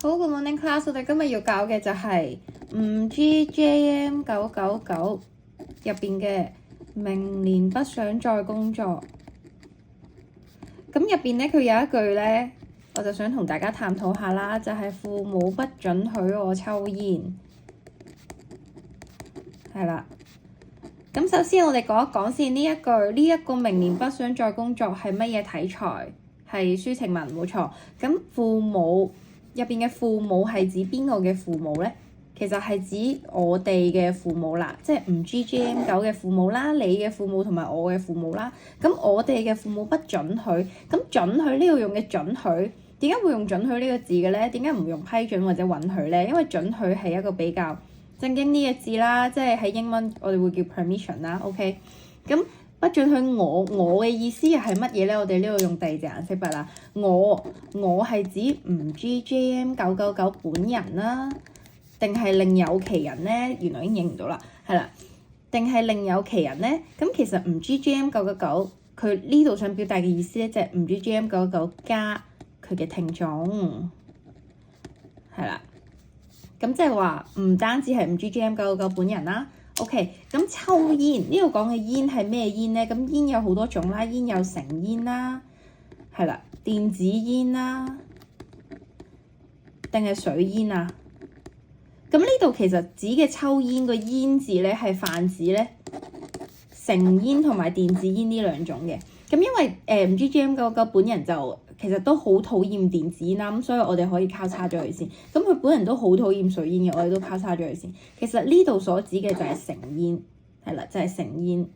好，Good morning class，我哋今日要搞嘅就係 5GJM999入邊嘅明年不想再工作。咁入邊咧，佢有一句咧，我就想同大家探討下啦，就係父母不准許我抽煙，係啦。咁首先我哋講一講先，呢一個明年不想再工作係乜嘢題材？係抒情文，冇錯。咁父母入邊嘅父母係指邊個嘅父母咧？其實係指我哋嘅父母啦，即係5GJM9嘅父母啦，你嘅父母同埋我嘅父母啦。咁我哋嘅父母不准許，咁准許呢度用嘅准許，點解會用准許呢個字嘅咧？點解唔用批准或者允許咧？因為准許係一個比較正經啲嘅字啦，即係喺英文我哋會叫 permission 啦。OK， 咁不准許我嘅意思係乜嘢咧？我哋呢度用第二隻顏色筆啦。我係指5GJM999本人啦。定係另有其人咧？原來已經影唔到啦，係啦。定係另有其人咧？咁其實5GJM999佢呢度想表達嘅意思咧，就係5GJM999加佢嘅聽眾，係啦。咁即係話唔單止係5GJM999本人啦。OK， 咁抽煙呢度講嘅煙係咩煙咧？咁煙有好多種啦，煙有成煙啦，係啦，電子煙啦，定係水煙啊？咁呢度其實指嘅抽煙個煙字咧係泛指咧成煙同埋電子煙呢兩種嘅。咁因為5GJM999本人就其實都好討厭電子煙啦，咁所以我哋可以交叉咗佢先。咁佢本人都好討厭水煙嘅，我哋都交叉咗佢先。其實呢度所指嘅就係成煙，係啦，就係成煙。